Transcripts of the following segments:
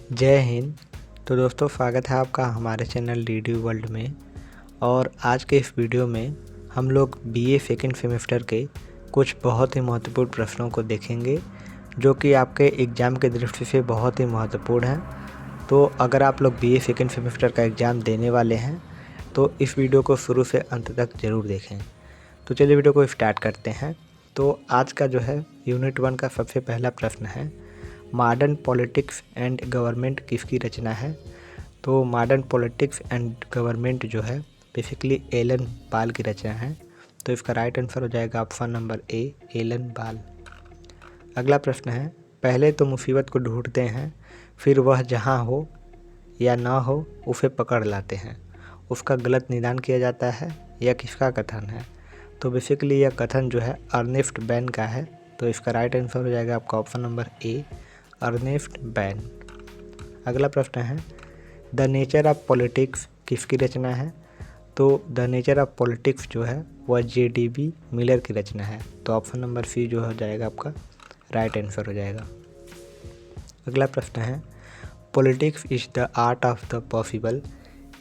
जय हिंद। तो दोस्तों, स्वागत है आपका हमारे चैनल डी वर्ल्ड में। और आज के इस वीडियो में हम लोग बीए सेकेंड सेमेस्टर के कुछ बहुत ही महत्वपूर्ण प्रश्नों को देखेंगे जो कि आपके एग्ज़ाम के दृष्टि से बहुत ही महत्वपूर्ण हैं। तो अगर आप लोग बीए सेकेंड सेमेस्टर का एग्ज़ाम देने वाले हैं तो इस वीडियो को शुरू से अंत तक ज़रूर देखें। तो चलिए वीडियो को स्टार्ट करते हैं। तो आज का जो है यूनिट 1 का सबसे पहला प्रश्न है, मॉडर्न पॉलिटिक्स एंड गवर्नमेंट किसकी रचना है। तो मॉडर्न पॉलिटिक्स एंड गवर्नमेंट जो है बेसिकली एलन पाल की रचना है। तो इसका राइट आंसर हो जाएगा ऑप्शन नंबर ए, एलन पाल। अगला प्रश्न है, पहले तो मुसीबत को ढूंढते हैं, फिर वह जहाँ हो या ना हो उसे पकड़ लाते हैं, उसका गलत निदान किया जाता है, यह किसका कथन है। तो बेसिकली यह कथन जो है अर्नेस्ट बैन का है। तो इसका राइट आंसर हो जाएगा आपका option number A, Ernest Bain. अगला प्रश्न है, द नेचर ऑफ पॉलिटिक्स किसकी रचना है। तो द नेचर ऑफ पॉलिटिक्स जो है वह JDB मिलर की रचना है। तो ऑप्शन नंबर सी जो हो जाएगा आपका राइट आंसर हो जाएगा। अगला प्रश्न है, politics is the art of the possible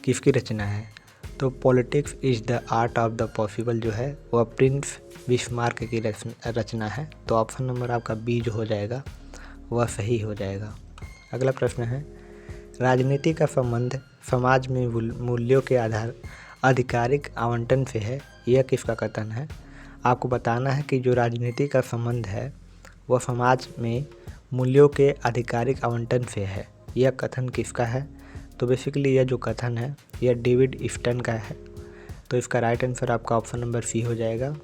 किसकी रचना है। तो politics is the art of the possible जो है वह प्रिंस बिस्मार्क की रचना है। तो ऑप्शन नंबर आपका बी जो हो जाएगा वह सही हो जाएगा। अगला प्रश्न है, राजनीति का संबंध समाज में मूल्यों के आधार आधिकारिक आवंटन से है, यह किसका कथन है। आपको बताना है कि जो राजनीति का संबंध है वह समाज में मूल्यों के आधिकारिक आवंटन से है, यह कथन किसका है। तो बेसिकली यह जो कथन है यह डेविड इफ्टन का है। तो इसका राइट आंसर आपका ऑप्शन नंबर सी हो जाएगा।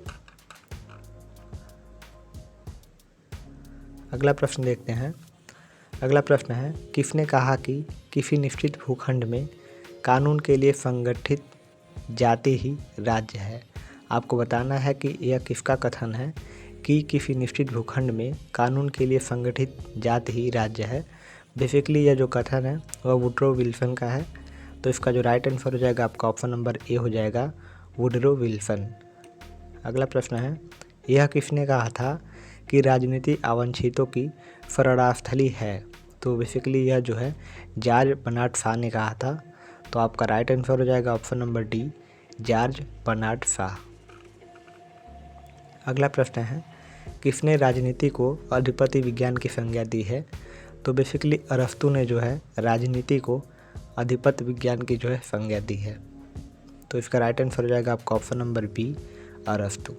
अगला प्रश्न देखते हैं। अगला प्रश्न है, किसने कहा कि किसी निश्चित भूखंड में कानून के लिए संगठित जाति ही राज्य है। आपको बताना है कि यह किसका कथन है कि किसी निश्चित भूखंड में कानून के लिए संगठित जाति ही राज्य है। बेसिकली यह जो कथन है वह वुडरो विल्सन का है। तो इसका जो राइट आंसर हो जाएगा आपका ऑप्शन नंबर ए हो जाएगा, वुडरो विल्सन। अगला प्रश्न है, यह किसने कहा था कि राजनीति अवांछितों की शरणास्थली है। तो बेसिकली यह जो है जॉर्ज बर्नार्ड शॉ ने कहा था। तो आपका राइट आंसर हो जाएगा option number D, George Bernard Shaw. अगला प्रश्न है, किसने राजनीति को अधिपति विज्ञान की संज्ञा दी है। तो बेसिकली अरस्तु ने जो है राजनीति को अधिपति विज्ञान की जो है संज्ञा दी है। तो इसका राइट आंसर हो जाएगा आपका ऑप्शन नंबर बी, अरस्तु।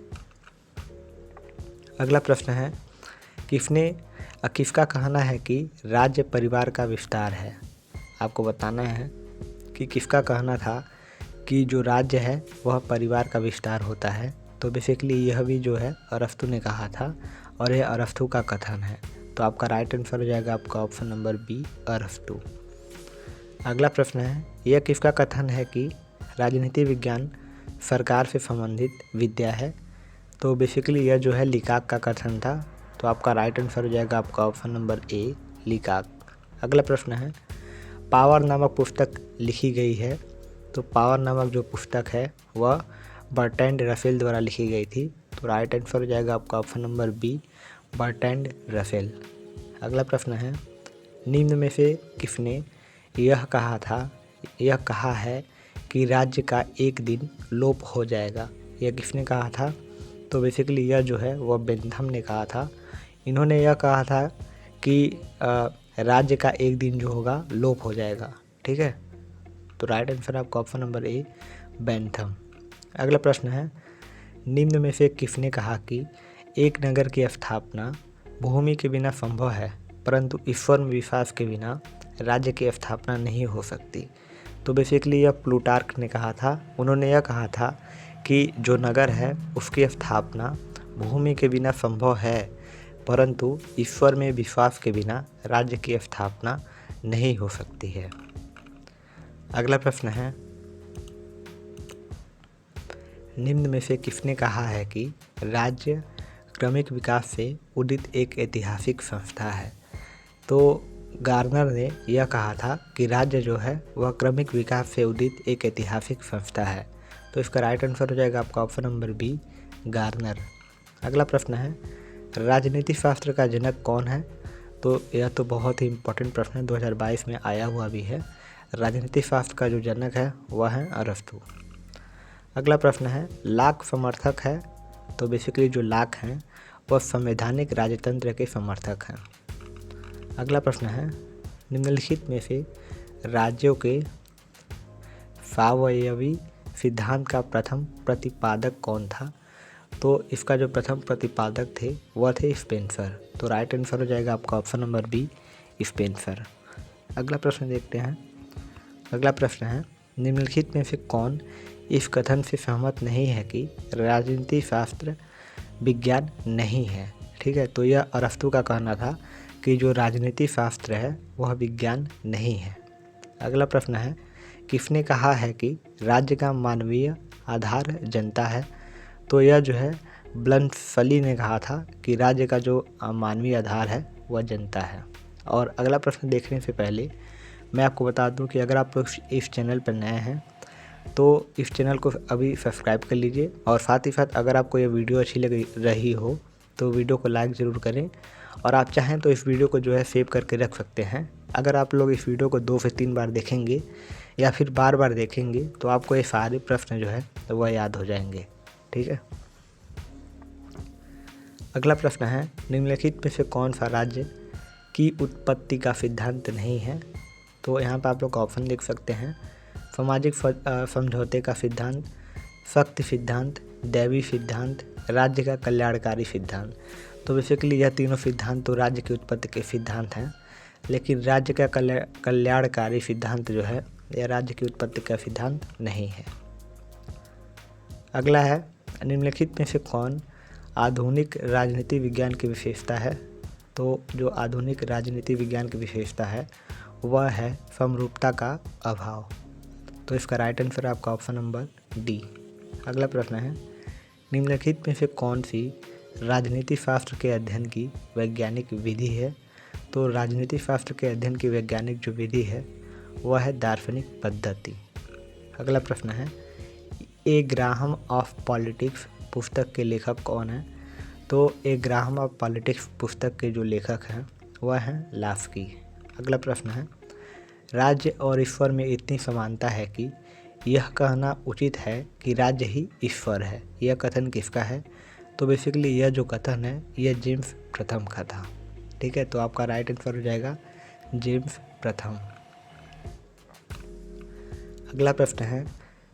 अगला प्रश्न है, किसका कहना है कि राज्य परिवार का विस्तार है। आपको बताना है कि किसका कहना था कि जो राज्य है वह परिवार का विस्तार होता है। तो बेसिकली यह भी जो है अरस्तु ने कहा था और यह अरस्तु का कथन है। तो आपका राइट आंसर हो जाएगा आपका ऑप्शन नंबर बी, अरस्तु। अगला प्रश्न है, यह किसका कथन है कि राजनीति विज्ञान सरकार से संबंधित विद्या है। तो बेसिकली यह जो है लिकाक का कथन था। तो आपका राइट आंसर हो जाएगा आपका ऑप्शन नंबर ए, लिकाक। अगला प्रश्न है, पावर नामक पुस्तक लिखी गई है। तो पावर नामक जो पुस्तक है वह बर्ट्रैंड रसेल द्वारा लिखी गई थी। तो राइट आंसर हो जाएगा आपका option number B, Bertrand Russell. अगला प्रश्न है, निम्न में से किसने यह कहा है कि राज्य का एक दिन लोप हो जाएगा। यह किसने कहा था। तो बेसिकली यह जो है वह बेंथम ने कहा था। इन्होंने यह कहा था कि राज्य का एक दिन जो होगा लोप हो जाएगा। ठीक है, तो राइट आंसर आपका ऑप्शन नंबर ए, बेंथम। अगला प्रश्न है, निम्न में से किसने कहा कि एक नगर की स्थापना भूमि के बिना संभव है, परंतु ईश्वर में विश्वास के बिना राज्य की स्थापना नहीं हो सकती। तो बेसिकली यह प्लूटार्क ने कहा था। उन्होंने यह कहा था कि जो नगर है उसकी स्थापना भूमि के बिना संभव है, परंतु ईश्वर में विश्वास के बिना राज्य की स्थापना नहीं हो सकती है। अगला प्रश्न है, निम्न में से किसने कहा है कि राज्य क्रमिक विकास से उदित एक ऐतिहासिक संस्था है। तो गार्नर ने यह कहा था कि राज्य जो है वह क्रमिक विकास से उदित एक ऐतिहासिक संस्था है। तो इसका राइट आंसर हो जाएगा आपका ऑप्शन नंबर बी, गार्नर। अगला प्रश्न है, राजनीति शास्त्र का जनक कौन है। तो यह तो बहुत ही इम्पोर्टेंट प्रश्न है, 2022 में आया हुआ भी है। राजनीति शास्त्र का जो जनक है वह है अरस्तू। अगला प्रश्न है, लाक समर्थक है। तो बेसिकली जो लाक हैं वह संवैधानिक राजतंत्र के समर्थक हैं। अगला प्रश्न है, निम्नलिखित में से राज्यों के सावयवी सिद्धांत का प्रथम प्रतिपादक कौन था। तो इसका जो प्रथम प्रतिपादक थे वह थे स्पेंसर। तो राइट आंसर हो जाएगा आपका ऑप्शन नंबर बी, स्पेंसर। अगला प्रश्न देखते हैं। अगला प्रश्न है, निम्नलिखित में से कौन इस कथन से सहमत नहीं है कि राजनीति शास्त्र विज्ञान नहीं है। ठीक है, तो यह अरस्तू का कहना था कि जो राजनीति शास्त्र है वह विज्ञान नहीं है। अगला प्रश्न है, किसने कहा है कि राज्य का मानवीय आधार जनता है। तो यह जो है ब्लम्सली ने कहा था कि राज्य का जो मानवीय आधार है वह जनता है। और अगला प्रश्न देखने से पहले मैं आपको बता दूं कि अगर आप लोग इस चैनल पर नए हैं तो इस चैनल को अभी सब्सक्राइब कर लीजिए, और साथ ही साथ अगर आपको ये वीडियो अच्छी लग रही हो तो वीडियो को लाइक ज़रूर करें, और आप चाहें तो इस वीडियो को जो है सेव करके रख सकते हैं। अगर आप लोग इस वीडियो को 2 से 3 बार देखेंगे या फिर बार बार देखेंगे तो आपको ये सारे प्रश्न जो है वह याद हो जाएंगे। ठीक है। अगला प्रश्न है, निम्नलिखित में से कौन सा राज्य की उत्पत्ति का सिद्धांत नहीं है। तो यहाँ पर आप लोग ऑप्शन देख सकते हैं, सामाजिक समझौते का सिद्धांत, शक्ति सिद्धांत, दैवी सिद्धांत, राज्य का कल्याणकारी सिद्धांत। तो बेसिकली यह तीनों सिद्धांत तो राज्य की उत्पत्ति के सिद्धांत हैं, लेकिन राज्य का कल्याणकारी सिद्धांत जो है यह राज्य की उत्पत्ति का सिद्धांत नहीं है। अगला है, निम्नलिखित में से कौन आधुनिक राजनीति विज्ञान की विशेषता है। तो जो आधुनिक राजनीति विज्ञान की विशेषता है वह है समरूपता का अभाव। तो इसका राइट आंसर है आपका ऑप्शन नंबर डी। अगला प्रश्न है, निम्नलिखित में से कौन सी राजनीति शास्त्र के अध्ययन की वैज्ञानिक विधि है। तो राजनीति शास्त्र के अध्ययन की वैज्ञानिक जो विधि है वह है दार्शनिक पद्धति। अगला प्रश्न है, ए ग्राहम ऑफ पॉलिटिक्स पुस्तक के लेखक कौन है। तो ए ग्राहम ऑफ पॉलिटिक्स पुस्तक के जो लेखक हैं वह हैं लास्की। अगला प्रश्न है, राज्य और ईश्वर में इतनी समानता है कि यह कहना उचित है कि राज्य ही ईश्वर है। यह कथन किसका है। तो बेसिकली यह जो कथन है यह जेम्स प्रथम का था। ठीक है, तो आपका राइट आंसर हो जाएगा जेम्स प्रथम। अगला प्रश्न है,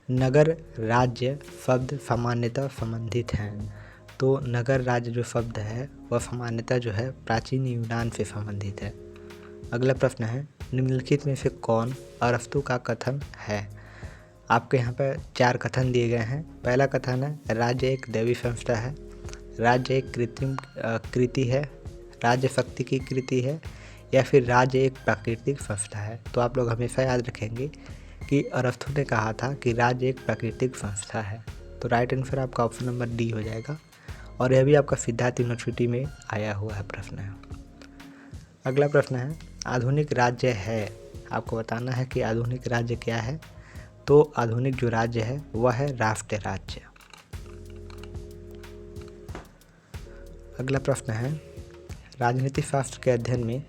नगर राज्य शब्द सामान्यतः संबंधित हैं। तो नगर राज्य जो शब्द है वह सामान्यतः जो है प्राचीन यूनान से संबंधित है। अगला प्रश्न है, निम्नलिखित में से कौन अरस्तू का कथन है। आपके यहाँ पर 4 कथन दिए गए हैं। पहला कथन है, राज्य एक दैवी संस्था है, राज्य एक कृत्रिम कृति है, राज्य शक्ति की कृति है, या फिर राज्य एक प्राकृतिक संस्था है। तो आप लोग हमेशा याद रखेंगे कि अरस्तू ने कहा था कि राज्य एक प्राकृतिक संस्था है। तो राइट आंसर आपका ऑप्शन नंबर डी हो जाएगा, और यह भी आपका सिद्धार्थ यूनिवर्सिटी में आया हुआ है प्रश्न है। अगला प्रश्न है, आधुनिक राज्य है। आपको बताना है कि आधुनिक राज्य क्या है। तो आधुनिक जो राज्य है वह है राष्ट्र राज्य। अगला प्रश्न है, राजनीति शास्त्र के अध्ययन में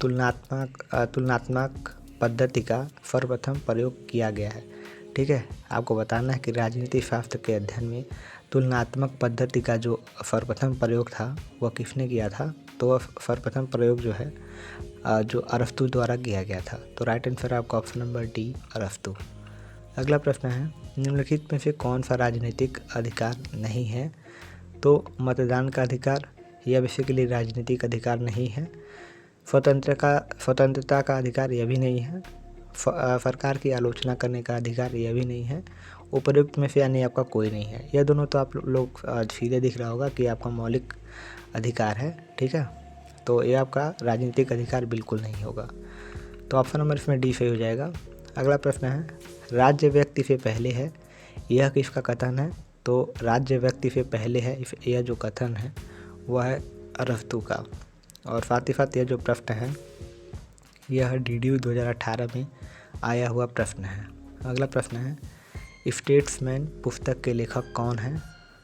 तुलनात्मक पद्धति का सर्वप्रथम प्रयोग किया गया है। ठीक है, आपको बताना है कि राजनीति शास्त्र के अध्ययन में तुलनात्मक पद्धति का जो सर्वप्रथम प्रयोग था वह किसने किया था। तो वह सर्वप्रथम प्रयोग जो है जो अरस्तू द्वारा किया गया था। तो राइट आंसर आपका ऑप्शन नंबर डी, अरस्तू। अगला प्रश्न है, निम्नलिखित में से कौन सा राजनीतिक अधिकार नहीं है। तो मतदान का अधिकार, यह बेसिकली राजनीतिक अधिकार नहीं है। स्वतंत्रता का अधिकार यह भी नहीं है। सरकार की आलोचना करने का अधिकार यह भी नहीं है। उपयुक्त में से यानी आपका कोई नहीं है। यह दोनों तो आप लोग सीधे दिख रहा होगा कि आपका मौलिक अधिकार है। ठीक है, तो ये आपका राजनीतिक अधिकार बिल्कुल नहीं होगा। तो ऑप्शन नंबर इसमें डी सही हो जाएगा। अगला प्रश्न है, राज्य व्यक्ति से पहले है, यह किसका कथन है। तो राज्य व्यक्ति से पहले है, यह जो कथन है वह है अरस्तू का। और साथ ही साथ यह जो प्रश्न है यह DDU 2018 में आया हुआ प्रश्न है। अगला प्रश्न है, स्टेट्समैन पुस्तक के लेखक कौन है।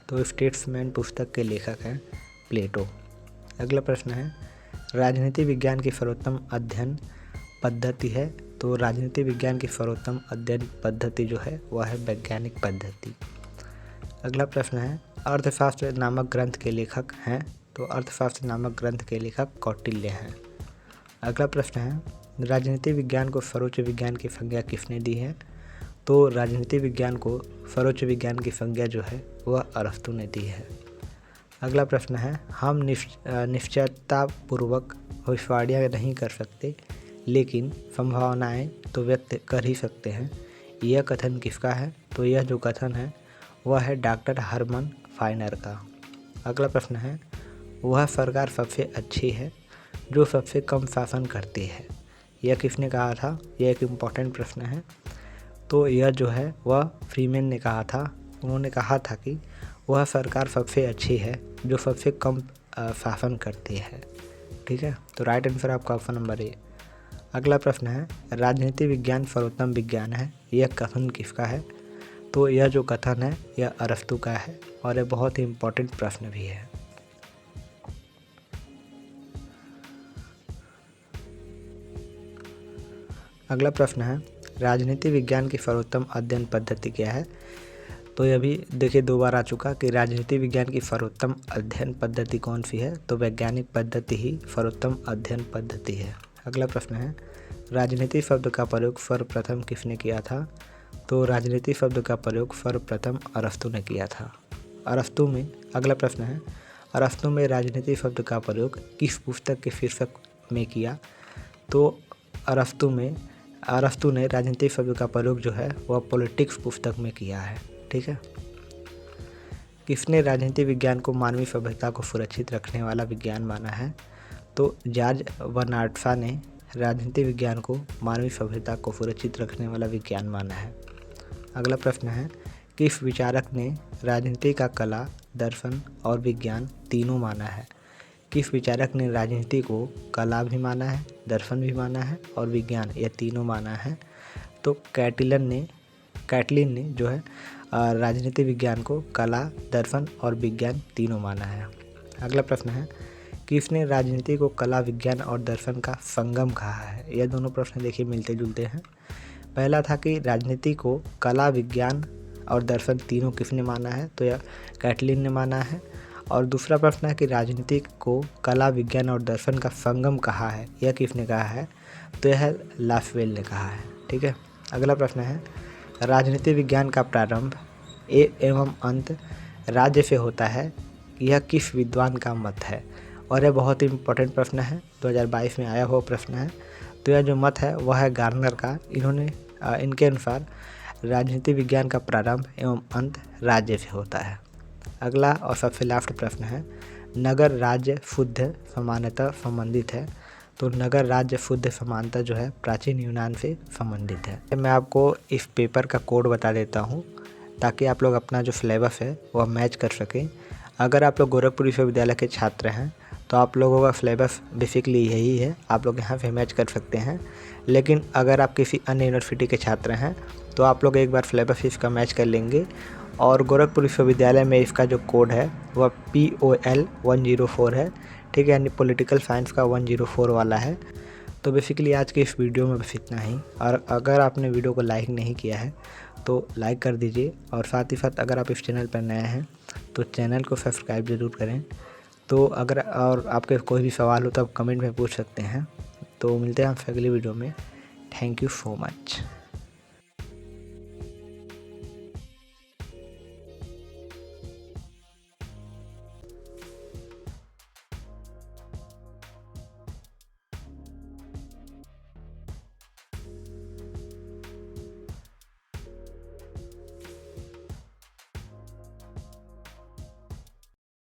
तो स्टेट्समैन पुस्तक के लेखक हैं प्लेटो। अगला प्रश्न है, राजनीति विज्ञान की सर्वोत्तम अध्ययन पद्धति है? तो राजनीति विज्ञान की सर्वोत्तम अध्ययन पद्धति जो है वह है वैज्ञानिक पद्धति। अगला प्रश्न है, अर्थशास्त्र नामक ग्रंथ के लेखक हैं? तो अर्थशास्त्र नामक ग्रंथ के लेखक कौटिल्य हैं। अगला प्रश्न है, राजनीति विज्ञान को सर्वोच्च विज्ञान की संज्ञा किसने दी है? तो राजनीति विज्ञान को सर्वोच्च विज्ञान की संज्ञा जो है वह अरस्तू ने दी है। अगला प्रश्न है, हम निश्चयतापूर्वक भविष्यवाणियाँ नहीं कर सकते लेकिन संभावनाएं तो व्यक्त कर ही सकते हैं, यह कथन किसका है? तो यह जो कथन है वह है डॉक्टर हरमन फाइनर का। अगला प्रश्न है, वह सरकार सबसे अच्छी है जो सबसे कम शासन करती है, यह किसने कहा था? यह एक इम्पॉर्टेंट प्रश्न है। तो यह जो है वह फ्रीमैन ने कहा था। उन्होंने कहा था कि वह सरकार सबसे अच्छी है जो सबसे कम शासन करती है। ठीक है, तो राइट आंसर आपका ऑप्शन नंबर ए। अगला प्रश्न है, राजनीति विज्ञान सर्वोत्तम विज्ञान है, यह कथन किसका है? तो यह जो कथन है यह अरस्तू का है और यह बहुत ही इम्पोर्टेंट प्रश्न भी है। अगला प्रश्न है, राजनीति विज्ञान की सर्वोत्तम अध्ययन पद्धति क्या है? तो यह भी देखिए 2 बार आ चुका कि राजनीति विज्ञान की सर्वोत्तम अध्ययन पद्धति कौन सी है? तो वैज्ञानिक पद्धति ही सर्वोत्तम अध्ययन पद्धति है। अगला प्रश्न है, राजनीति शब्द का प्रयोग सर्वप्रथम किसने किया था? तो राजनीति शब्द का प्रयोग सर्वप्रथम अरस्तू ने किया था। अरस्तू में अगला प्रश्न है, अरस्तू में राजनीति शब्द का प्रयोग किस पुस्तक के शीर्षक में किया? तो अरस्तू ने राजनीति शब्द का प्रयोग जो है वह पॉलिटिक्स पुस्तक में किया है। ठीक है। किसने राजनीति विज्ञान को मानवीय सभ्यता को सुरक्षित रखने वाला विज्ञान माना है? तो जॉर्ज बर्नार्ड शॉ ने राजनीति विज्ञान को मानवीय सभ्यता को सुरक्षित रखने वाला विज्ञान माना है। अगला प्रश्न है, किस विचारक ने राजनीति का कला, दर्शन और विज्ञान तीनों माना है? किस विचारक ने राजनीति को कला भी माना है, दर्शन भी माना है और विज्ञान यह तीनों माना है? तो कैटलिन ने जो है राजनीति विज्ञान को कला, दर्शन और विज्ञान तीनों माना है। अगला प्रश्न है, किसने राजनीति को कला, विज्ञान और दर्शन का संगम कहा है? यह दोनों प्रश्न देखिए मिलते जुलते हैं। पहला था कि राजनीति को कला, विज्ञान और दर्शन तीनों किसने माना है? तो यह कैटलिन ने माना है। और दूसरा प्रश्न है कि राजनीति को कला, विज्ञान और दर्शन का संगम कहा है, यह किसने कहा है? तो यह लाफवेल ने कहा है। ठीक है। अगला प्रश्न है, राजनीति विज्ञान का प्रारंभ एवं अंत राज्य से होता है, यह किस विद्वान का मत है? और यह बहुत ही इम्पोर्टेंट प्रश्न है, 2022 में आया हुआ प्रश्न है। तो यह जो मत है वह है गार्नर का। इनके अनुसार राजनीति विज्ञान का प्रारंभ एवं अंत राज्य से होता है। अगला और सबसे लास्ट प्रश्न है, नगर राज्य शुद्ध समानता संबंधित है? तो नगर राज्य शुद्ध समानता जो है प्राचीन यूनान से संबंधित है। मैं आपको इस पेपर का कोड बता देता हूँ ताकि आप लोग अपना जो सिलेबस है वह मैच कर सकें। अगर आप लोग गोरखपुर विश्वविद्यालय के छात्र हैं तो आप लोगों का सिलेबस बेसिकली यही है, आप लोग यहाँ पे मैच कर सकते हैं। लेकिन अगर आप किसी अन्य यूनिवर्सिटी के छात्र हैं तो आप लोग एक बार सिलेबस इसका मैच कर लेंगे। और गोरखपुर विश्वविद्यालय में इसका जो कोड है वह POL 104 है। ठीक है, यानी पॉलिटिकल साइंस का 104 वाला है। तो बेसिकली आज के इस वीडियो में बस इतना ही। और अगर आपने वीडियो को लाइक नहीं किया है तो लाइक कर दीजिए, और साथ ही साथ अगर आप इस चैनल पर नए हैं तो चैनल को सब्सक्राइब ज़रूर करें। तो अगर और आपके कोई भी सवाल हो तो आप कमेंट में पूछ सकते हैं। तो मिलते हैं आपसे अगली वीडियो में। Thank you so much.